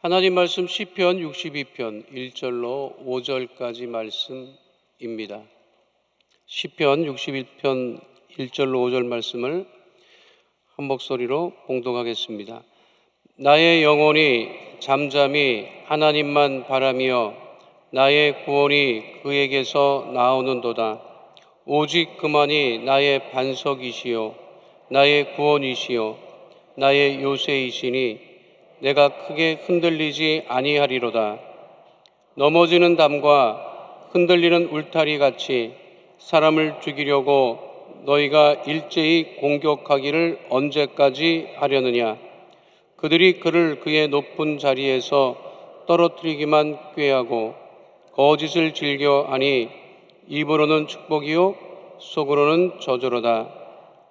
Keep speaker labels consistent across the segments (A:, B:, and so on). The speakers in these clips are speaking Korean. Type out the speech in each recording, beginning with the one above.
A: 하나님 말씀 시편 62편 1절로 5절까지 말씀입니다. 시편 61편 1절로 5절 말씀을 한 목소리로 봉독하겠습니다. 나의 영혼이 잠잠히 하나님만 바라며 나의 구원이 그에게서 나오는도다. 오직 그만이 나의 반석이시요 나의 구원이시요 나의 요새이시니 내가 크게 흔들리지 아니하리로다. 넘어지는 담과 흔들리는 울타리 같이 사람을 죽이려고 너희가 일제히 공격하기를 언제까지 하려느냐. 그들이 그를 그의 높은 자리에서 떨어뜨리기만 꾀하고 거짓을 즐겨하니 입으로는 축복이요 속으로는 저주로다.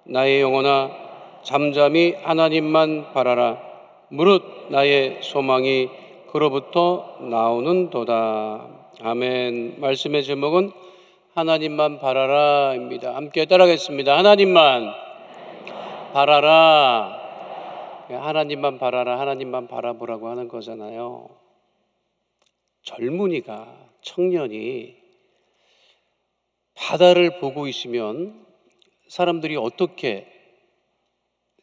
A: 나의 영혼아 잠잠히 하나님만 바라라. 무릇 나의 소망이 그로부터 나오는도다. 아멘. 말씀의 제목은 하나님만 바라라입니다. 함께 따라하겠습니다. 하나님만 바라라. 하나님만 바라라, 하나님만 바라보라고 하는 거잖아요. 젊은이가, 청년이 바다를 보고 있으면 사람들이 어떻게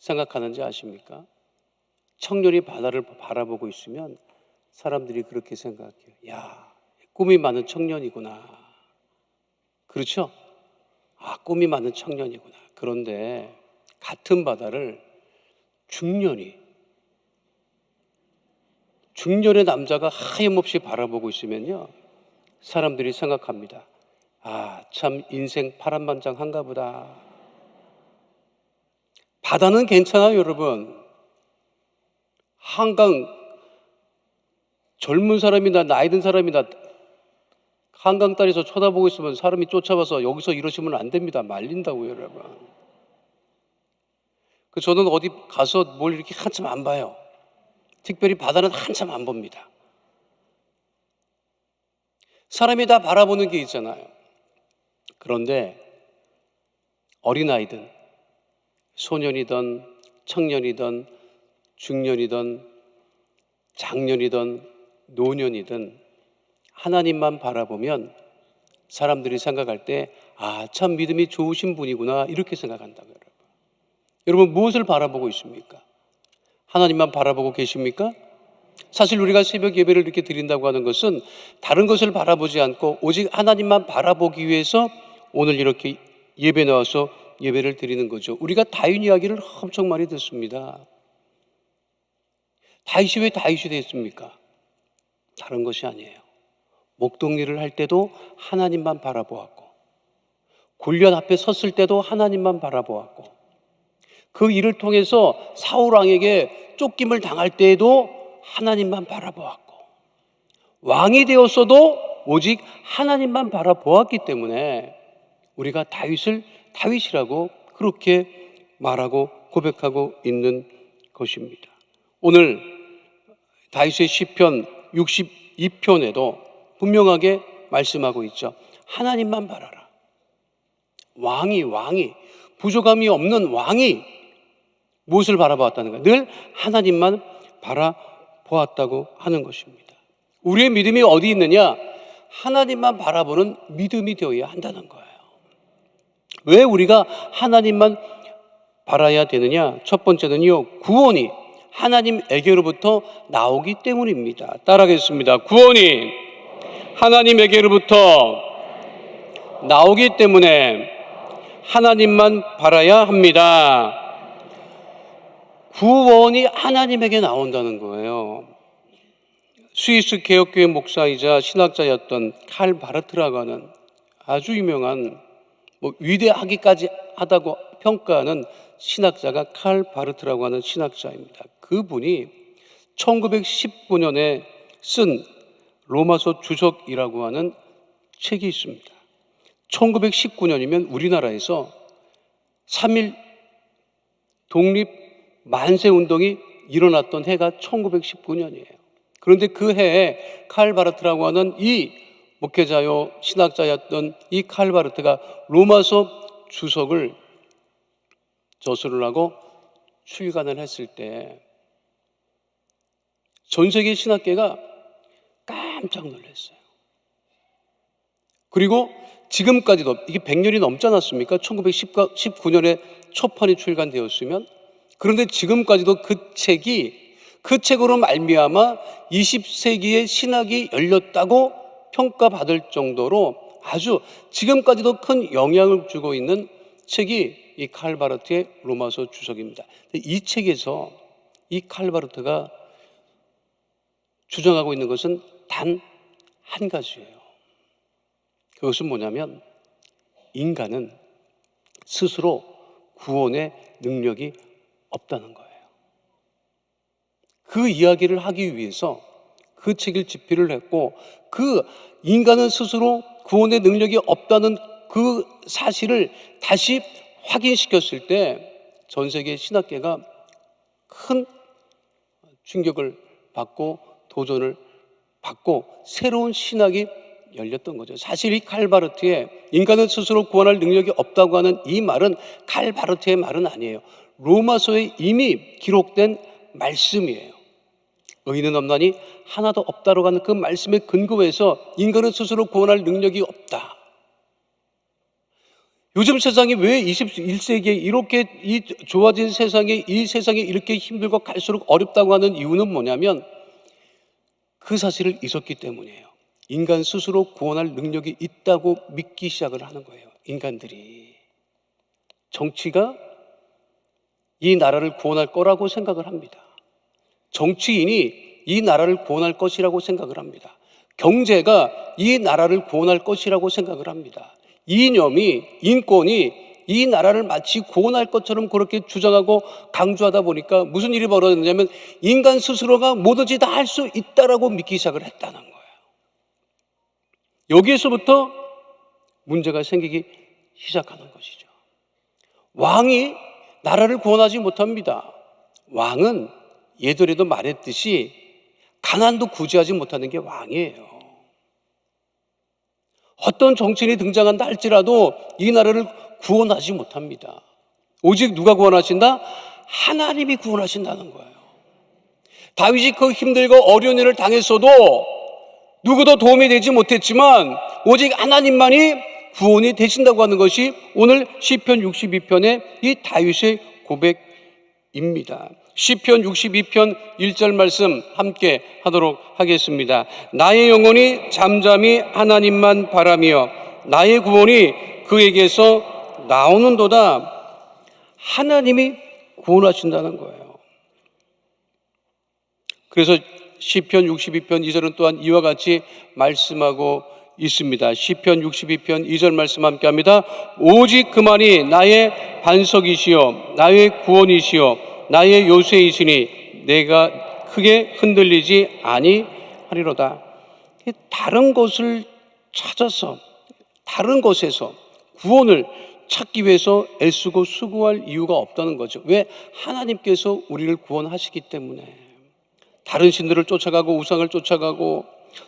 A: 생각하는지 아십니까? 청년이 바다를 바라보고 있으면 사람들이 그렇게 생각해요. 야, 꿈이 많은 청년이구나. 그렇죠? 아, 꿈이 많은 청년이구나. 그런데 같은 바다를 중년의 남자가 하염없이 바라보고 있으면요, 사람들이 생각합니다. 아, 참 인생 파란만장한가 보다. 바다는 괜찮아요, 여러분. 한강, 젊은 사람이나 나이 든 사람이나 한강 다리에서 쳐다보고 있으면 사람이 쫓아와서 여기서 이러시면 안 됩니다. 말린다고요, 여러분. 저는 어디 가서 뭘 이렇게 한참 안 봐요. 특별히 바다는 한참 안 봅니다. 사람이 다 바라보는 게 있잖아요. 그런데 어린아이든 소년이든 청년이든 중년이든 장년이든 노년이든 하나님만 바라보면 사람들이 생각할 때 아, 참 믿음이 좋으신 분이구나 이렇게 생각한다고요. 여러분 무엇을 바라보고 있습니까? 하나님만 바라보고 계십니까? 사실 우리가 새벽 예배를 이렇게 드린다고 하는 것은 다른 것을 바라보지 않고 오직 하나님만 바라보기 위해서 오늘 이렇게 예배 나와서 예배를 드리는 거죠. 우리가 다윗 이야기를 엄청 많이 듣습니다. 다윗이 왜 다윗이 됐습니까? 다른 것이 아니에요. 목동일을 할 때도 하나님만 바라보았고, 골리앗 앞에 섰을 때도 하나님만 바라보았고, 그 일을 통해서 사울 왕에게 쫓김을 당할 때에도 하나님만 바라보았고, 왕이 되었어도 오직 하나님만 바라보았기 때문에 우리가 다윗을 다윗이라고 그렇게 말하고 고백하고 있는 것입니다. 오늘 다윗의 시편 62편에도 분명하게 말씀하고 있죠. 하나님만 바라라. 왕이 부족함이 없는 왕이 무엇을 바라보았다는 거예요? 늘 하나님만 바라보았다고 하는 것입니다. 우리의 믿음이 어디 있느냐? 하나님만 바라보는 믿음이 되어야 한다는 거예요. 왜 우리가 하나님만 바라야 되느냐? 첫 번째는요, 구원이 하나님에게로부터 나오기 때문입니다. 따라하겠습니다. 구원이 하나님에게로부터 나오기 때문에 하나님만 바라야 합니다. 구원이 하나님에게 나온다는 거예요. 스위스 개혁교회 목사이자 신학자였던 칼 바르트라고 하는 아주 유명한 위대하기까지 하다고 평가하는 신학자가 칼 바르트라고 하는 신학자입니다. 그분이 1919년에 쓴 로마서 주석이라고 하는 책이 있습니다. 1919년이면 우리나라에서 3.1 독립 만세운동이 일어났던 해가 1919년이에요. 그런데 그 해에 칼 바르트라고 하는 이 목회자요 신학자였던 이 칼 바르트가 로마서 주석을 저술을 하고 출간을 했을 때 전 세계 신학계가 깜짝 놀랐어요. 그리고 지금까지도 이게 100년이 넘지 않았습니까? 1919년에 초판이 출간되었으면. 그런데 지금까지도 그 책으로 말미암아 20세기의 신학이 열렸다고 평가받을 정도로 아주 지금까지도 큰 영향을 주고 있는 책이 이 칼바르트의 로마서 주석입니다. 이 책에서 이 칼바르트가 주장하고 있는 것은 단 한 가지예요. 그것은 뭐냐면 인간은 스스로 구원의 능력이 없다는 거예요. 그 이야기를 하기 위해서 그 책을 집필을 했고, 그 인간은 스스로 구원의 능력이 없다는 그 사실을 다시 확인시켰을 때 전 세계 신학계가 큰 충격을 받고 도전을 받고 새로운 신학이 열렸던 거죠. 사실 이 칼바르트의 인간은 스스로 구원할 능력이 없다고 하는 이 말은 칼바르트의 말은 아니에요. 로마서에 이미 기록된 말씀이에요. 의인은 없나니 하나도 없다라고 하는 그 말씀에 근거해서 인간은 스스로 구원할 능력이 없다. 요즘 세상이 왜 21세기에 이렇게 이 좋아진 세상에, 이 세상이 이렇게 힘들고 갈수록 어렵다고 하는 이유는 뭐냐면 그 사실을 잊었기 때문이에요. 인간 스스로 구원할 능력이 있다고 믿기 시작을 하는 거예요. 인간들이. 정치가 이 나라를 구원할 거라고 생각을 합니다. 정치인이 이 나라를 구원할 것이라고 생각을 합니다. 경제가 이 나라를 구원할 것이라고 생각을 합니다. 이념이, 인권이 이 나라를 마치 구원할 것처럼 그렇게 주장하고 강조하다 보니까 무슨 일이 벌어졌냐면 인간 스스로가 뭐든지 다 할 수 있다라고 믿기 시작을 했다는 거예요. 여기에서부터 문제가 생기기 시작하는 것이죠. 왕이 나라를 구원하지 못합니다. 왕은 예전에도 말했듯이 가난도 구제하지 못하는 게 왕이에요. 어떤 정치인이 등장한다 할지라도 이 나라를 구원하지 못합니다. 오직 누가 구원하신다? 하나님이 구원하신다는 거예요. 다윗이 그 힘들고 어려운 일을 당했어도 누구도 도움이 되지 못했지만 오직 하나님만이 구원이 되신다고 하는 것이 오늘 시편 62편의 이 다윗의 고백입니다. 시편 62편 1절 말씀 함께 하도록 하겠습니다. 나의 영혼이 잠잠히 하나님만 바라며 나의 구원이 그에게서 나오는도다. 하나님이 구원하신다는 거예요. 그래서 시편 62편 2절은 또한 이와 같이 말씀하고 있습니다. 시편 62편 2절 말씀 함께 합니다. 오직 그만이 나의 반석이시요 나의 구원이시요 나의 요새이시니 내가 크게 흔들리지 아니하리로다. 다른 것을 찾아서 다른 것에서 구원을 찾기 위해서 애쓰고 수고할 이유가 없다는 거죠. 왜? 하나님께서 우리를 구원하시기 때문에. 다른 신들을 쫓아가고 우상을 쫓아가고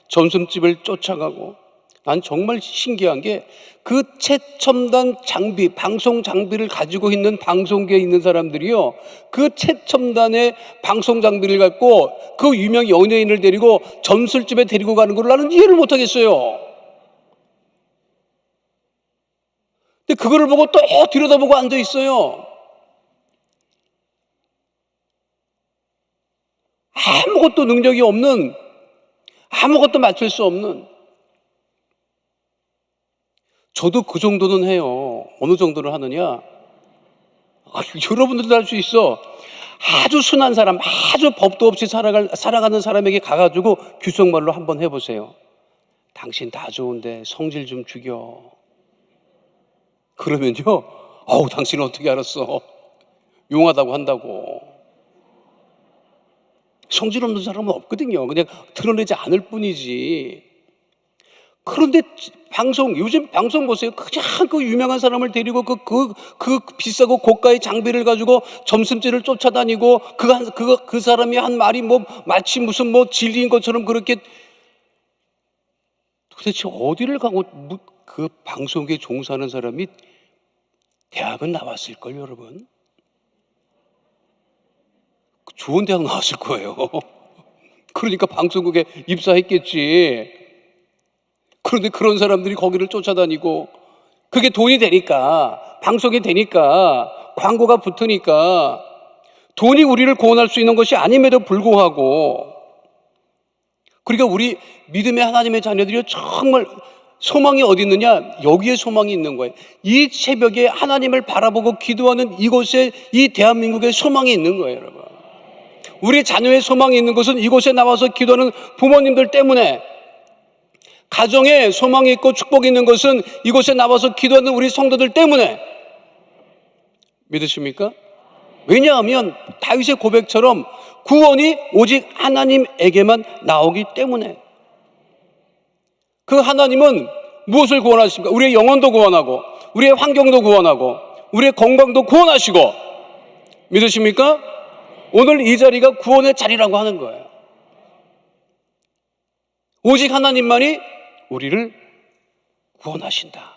A: 점심집을 쫓아가고, 난 정말 신기한 게 그 최첨단 장비, 방송 장비를 가지고 있는 방송계에 있는 사람들이요, 그 최첨단의 방송 장비를 갖고 그 유명 연예인을 데리고 점술집에 데리고 가는 걸 나는 이해를 못하겠어요. 근데 그거를 보고 또 들여다보고 앉아 있어요. 아무것도 능력이 없는, 아무것도 맞출 수 없는. 저도 그 정도는 해요. 어느 정도를 하느냐? 여러분들도 할 수 있어. 아주 순한 사람, 아주 법도 없이 살아가는 사람에게 가가지고 규성말로 한번 해보세요. 당신 다 좋은데 성질 좀 죽여. 그러면요, 당신은 어떻게 알았어? 용하다고 한다고. 성질 없는 사람은 없거든요. 그냥 드러내지 않을 뿐이지. 그런데 요즘 방송 보세요. 그냥 그 유명한 사람을 데리고 그 비싸고 고가의 장비를 가지고 점심집을 쫓아다니고 그 사람이 한 말이 마치 무슨 진리인 것처럼 그렇게. 도대체 어디를 가고 그 방송국에 종사하는 사람이 대학은 나왔을걸, 여러분? 좋은 대학 나왔을 거예요. 그러니까 방송국에 입사했겠지. 그런데 그런 사람들이 거기를 쫓아다니고 그게 돈이 되니까, 방송이 되니까, 광고가 붙으니까 돈이 우리를 구원할 수 있는 것이 아님에도 불구하고, 그러니까 우리 믿음의 하나님의 자녀들이 정말 소망이 어디 있느냐? 여기에 소망이 있는 거예요. 이 새벽에 하나님을 바라보고 기도하는 이곳에, 이 대한민국에 소망이 있는 거예요, 여러분. 우리 자녀의 소망이 있는 것은 이곳에 나와서 기도하는 부모님들 때문에, 가정에 소망이 있고 축복이 있는 것은 이곳에 나와서 기도하는 우리 성도들 때문에. 믿으십니까? 왜냐하면 다윗의 고백처럼 구원이 오직 하나님에게만 나오기 때문에. 그 하나님은 무엇을 구원하십니까? 우리의 영혼도 구원하고, 우리의 환경도 구원하고, 우리의 건강도 구원하시고. 믿으십니까? 오늘 이 자리가 구원의 자리라고 하는 거예요. 오직 하나님만이 우리를 구원하신다.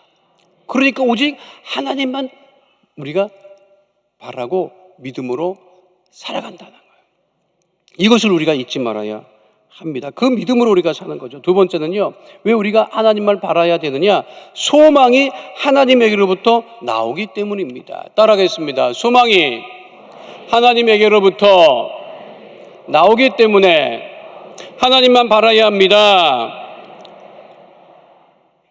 A: 그러니까 오직 하나님만 우리가 바라고 믿음으로 살아간다는 거예요. 이것을 우리가 잊지 말아야 합니다. 그 믿음으로 우리가 사는 거죠. 두 번째는요, 왜 우리가 하나님만 바라야 되느냐? 소망이 하나님에게로부터 나오기 때문입니다. 따라하겠습니다. 소망이 하나님에게로부터 나오기 때문에 하나님만 바라야 합니다.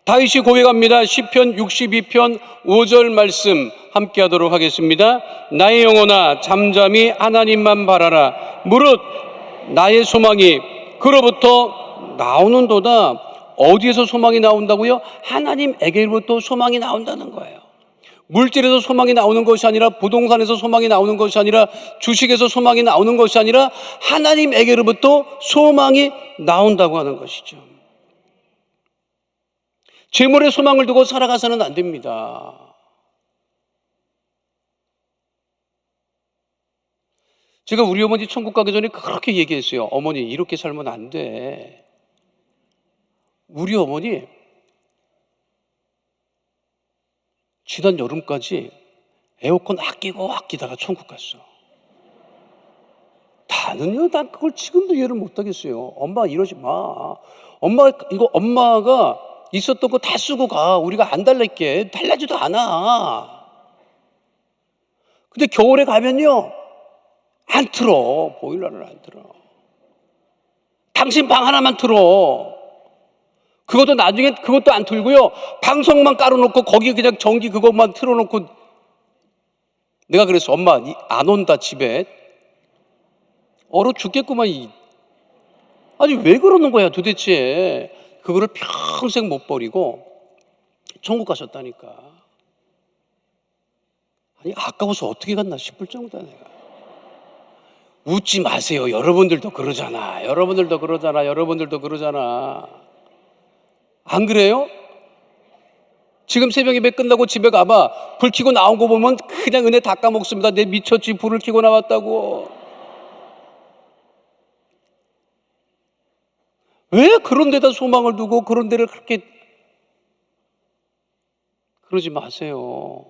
A: 다윗이 고백합니다. 시편 62편 5절 말씀 함께 하도록 하겠습니다. 나의 영혼아 잠잠히 하나님만 바라라. 무릇 나의 소망이 그로부터 나오는도다. 어디에서 소망이 나온다고요? 하나님에게로부터 소망이 나온다는 거예요. 물질에서 소망이 나오는 것이 아니라, 부동산에서 소망이 나오는 것이 아니라, 주식에서 소망이 나오는 것이 아니라 하나님에게로부터 소망이 나온다고 하는 것이죠. 재물에 소망을 두고 살아가서는 안 됩니다. 제가 우리 어머니 천국 가기 전에 그렇게 얘기했어요. 어머니, 이렇게 살면 안 돼. 우리 어머니 지난 여름까지 에어컨 아끼다가 천국 갔어. 나는요, 난 그걸 지금도 이해를 못 하겠어요. 엄마 이러지 마. 엄마가 있었던 거 다 쓰고 가. 우리가 안 달랄게. 달라지도 않아. 근데 겨울에 가면요, 안 틀어. 보일러를 안 틀어. 당신 방 하나만 틀어. 그것도 나중에 그것도 안 틀고요, 방송만 깔아놓고 거기 그냥 전기 그것만 틀어놓고. 내가 그랬어. 엄마 안 온다 집에. 얼어 죽겠구만. 아니 왜 그러는 거야 도대체. 그거를 평생 못 버리고 천국 가셨다니까. 아니 아까워서 어떻게 갔나 싶을 정도야. 내가 웃지 마세요. 여러분들도 그러잖아. 안 그래요? 지금 새벽 예배 끝나고 집에 가봐. 불 켜고 나온 거 보면 그냥 은혜 다 까먹습니다. 내 미쳤지, 불을 켜고 나왔다고. 왜 그런 데다 소망을 두고 그런 데를 그렇게. 그러지 마세요.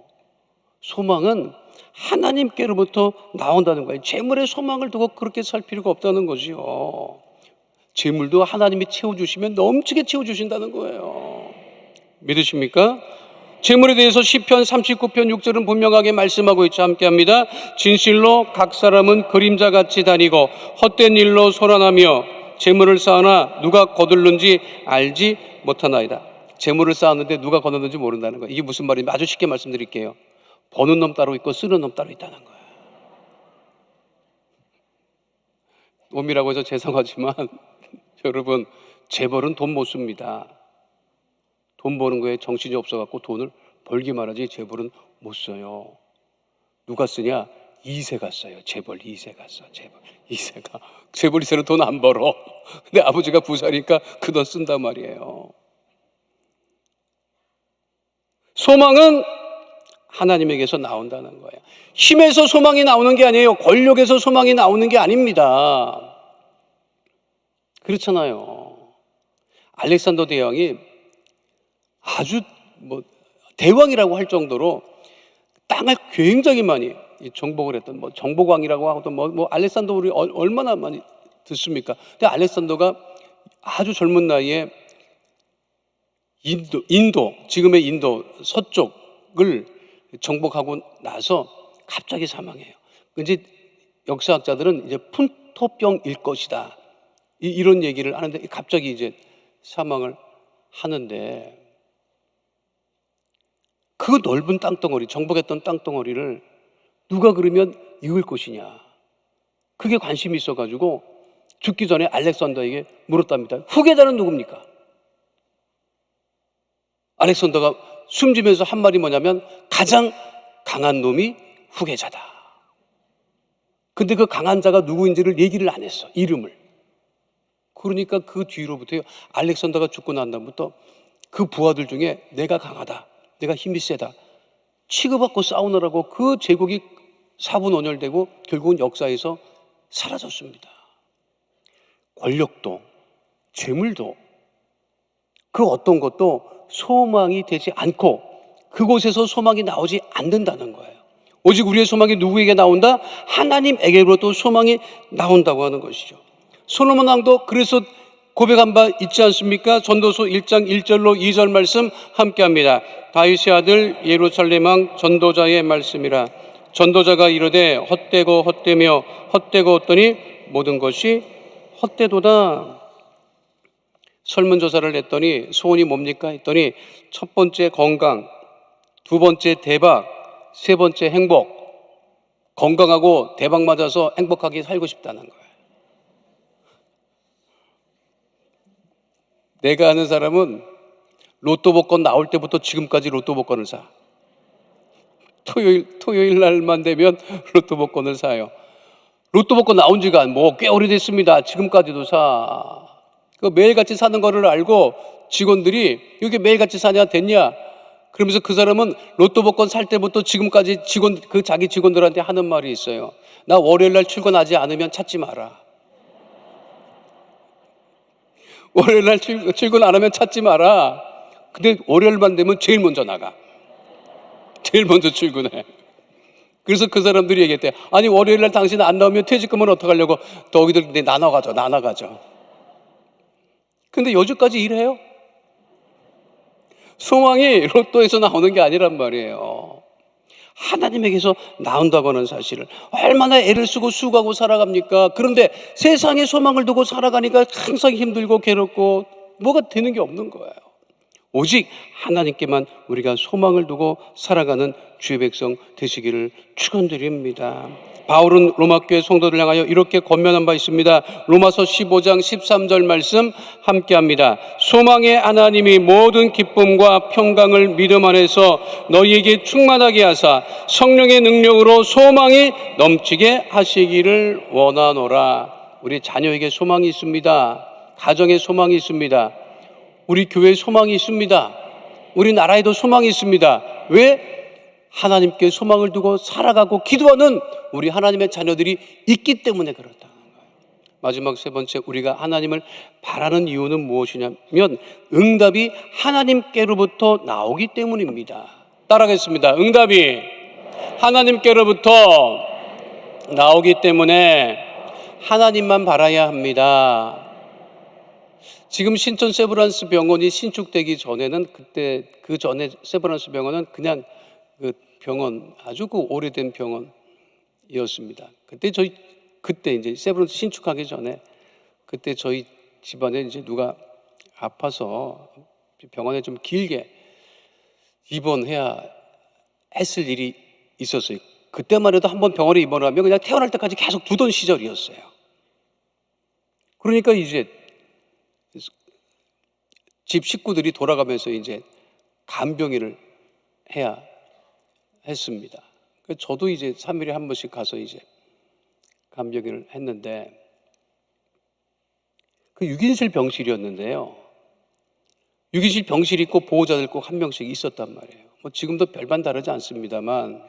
A: 소망은 하나님께로부터 나온다는 거예요. 재물에 소망을 두고 그렇게 살 필요가 없다는 거지요. 재물도 하나님이 채워주시면 넘치게 채워주신다는 거예요. 믿으십니까? 재물에 대해서 시편 39편 6절은 분명하게 말씀하고 있죠. 함께합니다. 진실로 각 사람은 그림자같이 다니고 헛된 일로 소란하며 재물을 쌓으나 누가 거둘는지 알지 못하나이다. 재물을 쌓았는데 누가 거뒀는지 모른다는 거예요. 이게 무슨 말이냐면 아주 쉽게 말씀드릴게요. 버는 놈 따로 있고 쓰는 놈 따로 있다는 거예요. 놈이라고 해서 죄송하지만 여러분, 재벌은 돈 못 씁니다. 돈 버는 거에 정신이 없어갖고 돈을 벌기만 하지 재벌은 못 써요. 누가 쓰냐? 2세가 써요. 재벌 2세가 써. 재벌 2세는 돈 안 벌어. 근데 아버지가 부자니까 그 돈 쓴단 말이에요. 소망은 하나님에게서 나온다는 거예요. 힘에서 소망이 나오는 게 아니에요. 권력에서 소망이 나오는 게 아닙니다. 그렇잖아요. 알렉산더 대왕이 아주 대왕이라고 할 정도로 땅을 굉장히 많이 정복을 했던 정복왕이라고 하고 알렉산더 우리 얼마나 많이 듣습니까? 근데 알렉산더가 아주 젊은 나이에 인도, 지금의 인도 서쪽을 정복하고 나서 갑자기 사망해요. 이제 역사학자들은 이제 풍토병일 것이다, 이런 얘기를 하는데 갑자기 이제 사망을 하는데, 그 넓은 땅덩어리, 정복했던 땅덩어리를 누가 그러면 이을 것이냐, 그게 관심이 있어가지고 죽기 전에 알렉산더에게 물었답니다. 후계자는 누굽니까? 알렉산더가 숨지면서 한 말이 뭐냐면 가장 강한 놈이 후계자다. 근데 그 강한 자가 누구인지를 얘기를 안 했어, 이름을. 그러니까 그 뒤로부터 알렉산더가 죽고 난 다음부터 그 부하들 중에 내가 강하다, 내가 힘이 세다 취급받고 싸우느라고 그 제국이 사분원열되고 결국은 역사에서 사라졌습니다. 권력도 재물도 그 어떤 것도 소망이 되지 않고 그곳에서 소망이 나오지 않는다는 거예요. 오직 우리의 소망이 누구에게 나온다? 하나님에게로부터 소망이 나온다고 하는 것이죠. 솔로몬 왕도 그래서 고백한 바 있지 않습니까? 전도서 1장 1절로 2절 말씀 함께합니다. 다윗의 아들 예루살렘 왕 전도자의 말씀이라. 전도자가 이르되 헛되고 헛되며 헛되고 헛되니 모든 것이 헛되도다. 설문조사를 했더니 소원이 뭡니까 했더니 첫 번째 건강, 두 번째 대박, 세 번째 행복. 건강하고 대박 맞아서 행복하게 살고 싶다는 거예요. 내가 아는 사람은 로또 복권 나올 때부터 지금까지 로또 복권을 사. 토요일 날만 되면 로또 복권을 사요. 로또 복권 나온 지가 꽤 오래됐습니다. 지금까지도 사. 그 매일같이 사는 거를 알고 직원들이 이렇게 매일같이 사냐 됐냐? 그러면서 그 사람은 로또 복권 살 때부터 지금까지 자기 직원들한테 하는 말이 있어요. 나 월요일 날 출근하지 않으면 찾지 마라. 월요일 날 출근 안 하면 찾지 마라. 근데 월요일만 되면 제일 먼저 나가. 제일 먼저 출근해. 그래서 그 사람들이 얘기했대. 아니 월요일 날 당신 안 나오면 퇴직금은 어떡하려고? 너희들 나눠가죠. 근데 여주까지 일해요. 소망이 로또에서 나오는 게 아니란 말이에요. 하나님에게서 나온다고 하는 사실을 얼마나 애를 쓰고 수고하고 살아갑니까? 그런데 세상에 소망을 두고 살아가니까 항상 힘들고 괴롭고 뭐가 되는 게 없는 거예요. 오직 하나님께만 우리가 소망을 두고 살아가는 주의 백성 되시기를 축원드립니다. 바울은 로마교회 성도들 향하여 이렇게 권면한 바 있습니다. 로마서 15장 13절 말씀 함께합니다. 소망의 하나님이 모든 기쁨과 평강을 믿음 안에서 너희에게 충만하게 하사 성령의 능력으로 소망이 넘치게 하시기를 원하노라. 우리 자녀에게 소망이 있습니다. 가정에 소망이 있습니다. 우리 교회에 소망이 있습니다. 우리 나라에도 소망이 있습니다. 왜? 하나님께 소망을 두고 살아가고 기도하는 우리 하나님의 자녀들이 있기 때문에 그렇다는 거예요. 마지막 세 번째, 우리가 하나님을 바라는 이유는 무엇이냐면 응답이 하나님께로부터 나오기 때문입니다. 따라하겠습니다. 응답이 하나님께로부터 나오기 때문에 하나님만 바라야 합니다. 지금 신천 세브란스 병원이 신축되기 전에는 그 전에 세브란스 병원은 그냥 그 병원, 아주 그 오래된 병원이었습니다. 그때 이제 세브란스 신축하기 전에 그때 저희 집안에 이제 누가 아파서 병원에 좀 길게 입원해야 했을 일이 있었어요. 그때만 해도 한번 병원에 입원하면 그냥 태어날 때까지 계속 두던 시절이었어요. 그러니까 이제 집 식구들이 돌아가면서 이제 간병인을 해야 했습니다. 저도 이제 3일에 한 번씩 가서 이제 간병인을 했는데 그 6인실 병실이었는데요. 6인실 병실 있고 보호자들 꼭 한 명씩 있었단 말이에요. 뭐 지금도 별반 다르지 않습니다만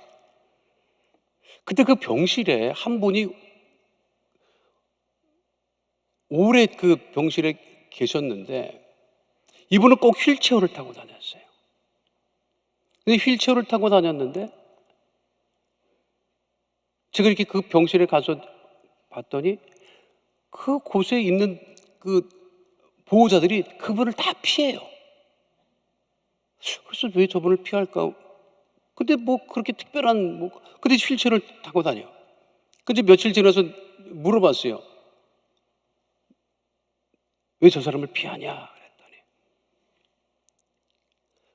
A: 그때 그 병실에 한 분이 오래 그 병실에 계셨는데 이분은 꼭 휠체어를 타고 다녔어요. 근데 휠체어를 타고 다녔는데 제가 이렇게 그 병실에 가서 봤더니 그곳에 있는 그 보호자들이 그분을 다 피해요. 그래서 왜 저분을 피할까? 근데 뭐 그렇게 특별한 근데 휠체어를 타고 다녀. 근데 며칠 지나서 물어봤어요. 왜 저 사람을 피하냐? 그랬더니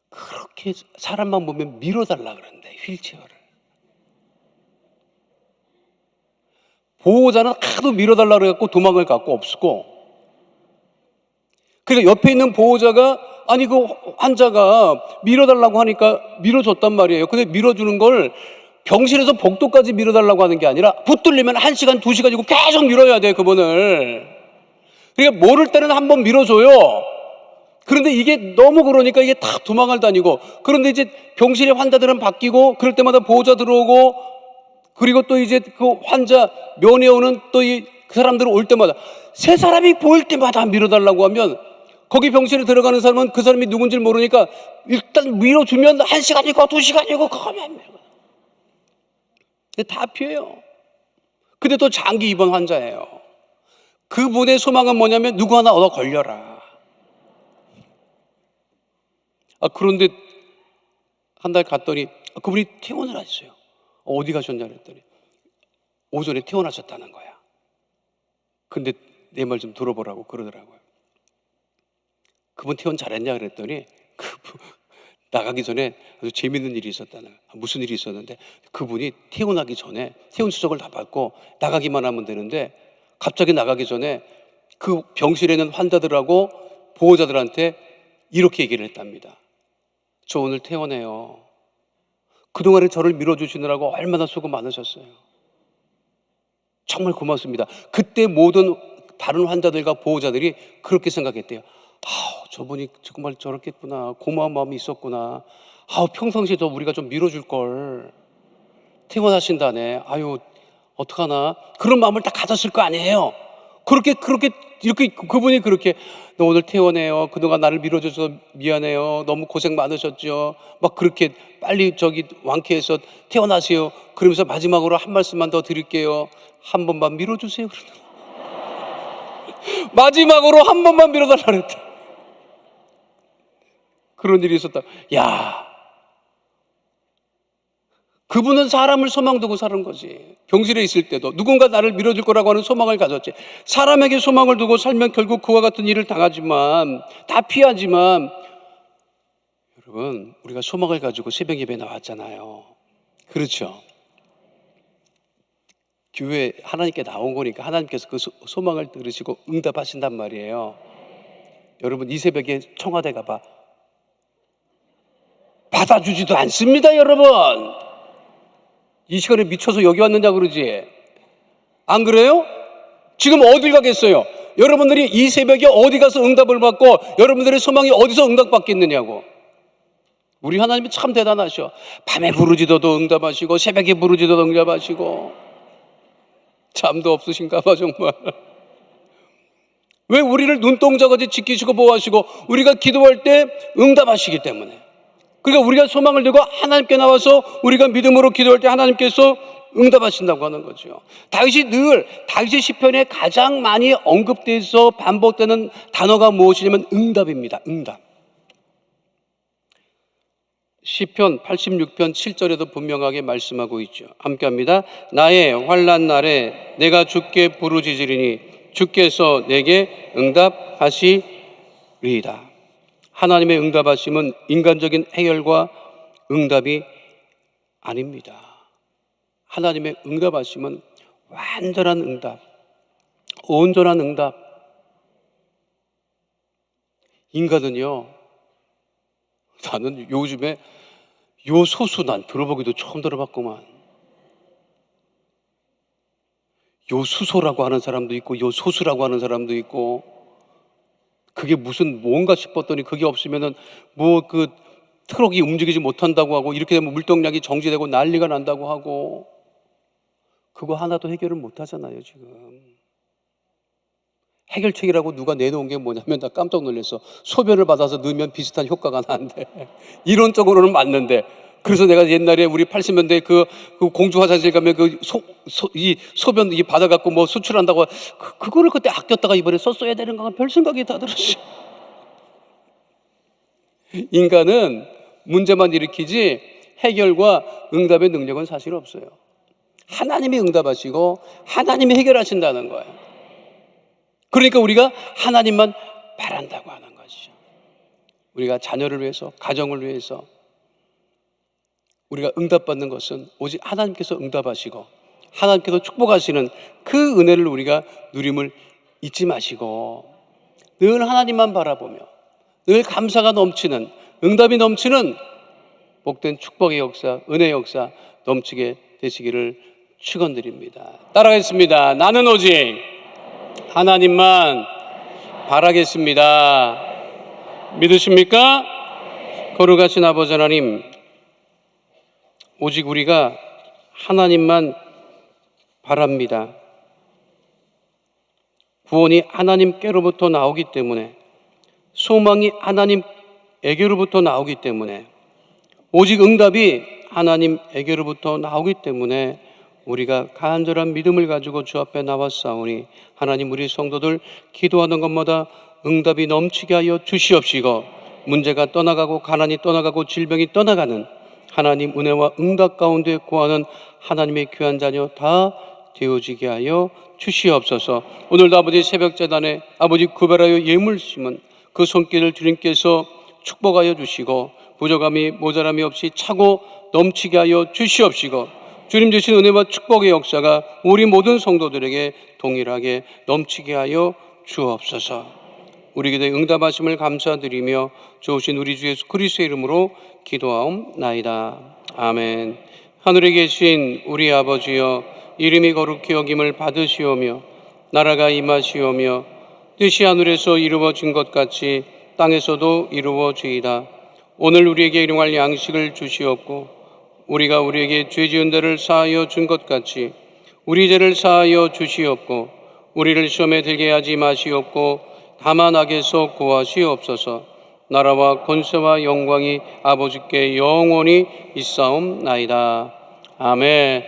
A: 그렇게 사람만 보면 밀어달라 그러는데 휠체어를. 보호자는 하도 밀어달라 그래갖고 도망을 갖고 없고, 그러니까 옆에 있는 보호자가 아니 그 환자가 밀어달라고 하니까 밀어줬단 말이에요. 근데 밀어주는 걸 병실에서 복도까지 밀어달라고 하는 게 아니라 붙들리면 1시간, 2시간이고 계속 밀어야 돼 그분을. 그러니까 모를 때는 한번 밀어줘요. 그런데 이게 너무 그러니까 이게 다 도망을 다니고, 그런데 이제 병실의 환자들은 바뀌고 그럴 때마다 보호자 들어오고, 그리고 또 이제 그 환자 면회 오는 또 그 사람들 올 때마다 새 사람이 보일 때마다 밀어달라고 하면 거기 병실에 들어가는 사람은 그 사람이 누군지 모르니까 일단 밀어주면 1시간이고 2시간이고 그거면 다 피해요. 근데 또 장기 입원 환자예요. 그분의 소망은 뭐냐면 누구 하나 얻어 걸려라. 그런데 한 달 갔더니 그분이 퇴원을 하셨어요. 어디 가셨냐 그랬더니 오전에 퇴원하셨다는 거야. 근데 내 말 좀 들어보라고 그러더라고요. 그분 퇴원 잘했냐 그랬더니 나가기 전에 아주 재밌는 일이 있었다는 거야. 무슨 일이 있었는데 그분이 퇴원하기 전에 퇴원 수속을 다 받고 나가기만 하면 되는데 갑자기 나가기 전에 그 병실에 있는 환자들하고 보호자들한테 이렇게 얘기를 했답니다. 저 오늘 퇴원해요. 그동안에 저를 밀어주시느라고 얼마나 수고 많으셨어요. 정말 고맙습니다. 그때 모든 다른 환자들과 보호자들이 그렇게 생각했대요. 저분이 정말 저렇겠구나. 고마운 마음이 있었구나. 평상시에 우리가 좀 밀어줄 걸. 퇴원하신다네. 어떡하나. 그런 마음을 다 가졌을 거 아니에요. 이렇게 그분이 그렇게 너 오늘 퇴원해요. 그동안 나를 밀어줘서 미안해요. 너무 고생 많으셨죠. 막 그렇게 빨리 완쾌해서 퇴원하세요. 그러면서 마지막으로 한 말씀만 더 드릴게요. 한 번만 밀어주세요. 마지막으로 한 번만 밀어달라 그랬다. 그런 일이 있었다. 그분은 사람을 소망 두고 사는 거지. 병실에 있을 때도 누군가 나를 밀어줄 거라고 하는 소망을 가졌지. 사람에게 소망을 두고 살면 결국 그와 같은 일을 당하지만, 다 피하지만, 여러분 우리가 소망을 가지고 새벽 예배 나왔잖아요. 그렇죠? 교회 하나님께 나온 거니까 하나님께서 그 소망을 들으시고 응답하신단 말이에요. 여러분 이 새벽에 청와대 가봐. 받아주지도 않습니다. 여러분 이 시간에 미쳐서 여기 왔느냐 그러지. 안 그래요? 지금 어딜 가겠어요? 여러분들이 이 새벽에 어디 가서 응답을 받고 여러분들의 소망이 어디서 응답받겠느냐고. 우리 하나님이 참 대단하셔. 밤에 부르짖어도 응답하시고 새벽에 부르짖어도 응답하시고. 잠도 없으신가 봐 정말. 왜? 우리를 눈동자같이 지키시고 보호하시고 우리가 기도할 때 응답하시기 때문에. 그러니까 우리가 소망을 두고 하나님께 나와서 우리가 믿음으로 기도할 때 하나님께서 응답하신다고 하는 거죠. 다윗의 시편에 가장 많이 언급돼서 반복되는 단어가 무엇이냐면 응답입니다. 응답. 시편 86편 7절에도 분명하게 말씀하고 있죠. 함께 합니다. 나의 환난 날에 내가 주께 부르짖으리니 주께서 내게 응답하시리이다. 하나님의 응답하심은 인간적인 해결과 응답이 아닙니다. 하나님의 응답하심은 완전한 응답, 온전한 응답. 인간은요, 나는 요즘에 요 소수 난 들어보기도 처음 들어봤구만. 요 수소라고 하는 사람도 있고 요 소수라고 하는 사람도 있고, 그게 무슨 뭔가 싶었더니 그게 없으면은 그 트럭이 움직이지 못한다고 하고, 이렇게 되면 물동량이 정지되고 난리가 난다고 하고, 그거 하나도 해결을 못 하잖아요 지금. 해결책이라고 누가 내놓은 게 뭐냐면, 나 깜짝 놀랐어. 소변을 받아서 넣으면 비슷한 효과가 나는데 이론적으로는 맞는데 그래서 내가 옛날에 우리 80년대 그 공주 화장실 가면 이 소변 이 받아갖고 뭐 수출한다고 그거를 그때 아꼈다가 이번에 썼어야 되는 건가 별 생각이 다 들었어. 인간은 문제만 일으키지 해결과 응답의 능력은 사실 없어요. 하나님이 응답하시고 하나님이 해결하신다는 거예요. 그러니까 우리가 하나님만 바란다고 하는 것이죠. 우리가 자녀를 위해서, 가정을 위해서 우리가 응답받는 것은 오직 하나님께서 응답하시고 하나님께서 축복하시는 그 은혜를 우리가 누림을 잊지 마시고 늘 하나님만 바라보며 늘 감사가 넘치는, 응답이 넘치는 복된 축복의 역사, 은혜의 역사 넘치게 되시기를 축원드립니다. 따라하겠습니다. 나는 오직 하나님만 바라겠습니다. 믿으십니까? 거룩하신 아버지 하나님, 오직 우리가 하나님만 바랍니다. 구원이 하나님께로부터 나오기 때문에, 소망이 하나님에게로부터 나오기 때문에, 오직 응답이 하나님에게로부터 나오기 때문에 우리가 간절한 믿음을 가지고 주 앞에 나왔사오니 하나님, 우리 성도들 기도하는 것마다 응답이 넘치게 하여 주시옵시고 문제가 떠나가고 가난이 떠나가고 질병이 떠나가는 하나님 은혜와 응답 가운데 구하는 하나님의 귀한 자녀 다 되어지게 하여 주시옵소서. 오늘도 아버지 새벽제단에 아버지 구별하여 예물 심은 그 손길을 주님께서 축복하여 주시고 부족함이 모자람이 없이 차고 넘치게 하여 주시옵시고 주님 주신 은혜와 축복의 역사가 우리 모든 성도들에게 동일하게 넘치게 하여 주옵소서. 우리 기도에 응답하심을 감사드리며 좋으신 우리 주 예수 그리스도의 이름으로 기도하옵나이다. 아멘. 하늘에 계신 우리 아버지여, 이름이 거룩히 여김을 받으시오며 나라가 임하시오며 뜻이 하늘에서 이루어진 것 같이 땅에서도 이루어지이다. 오늘 우리에게 일용할 양식을 주시옵고 우리가 우리에게 죄 지은 데를 사하여 준 것 같이 우리 죄를 사하여 주시옵고 우리를 시험에 들게 하지 마시옵고 다만 악에서 구하시옵소서. 나라와 권세와 영광이 아버지께 영원히 있사옵나이다. 아멘.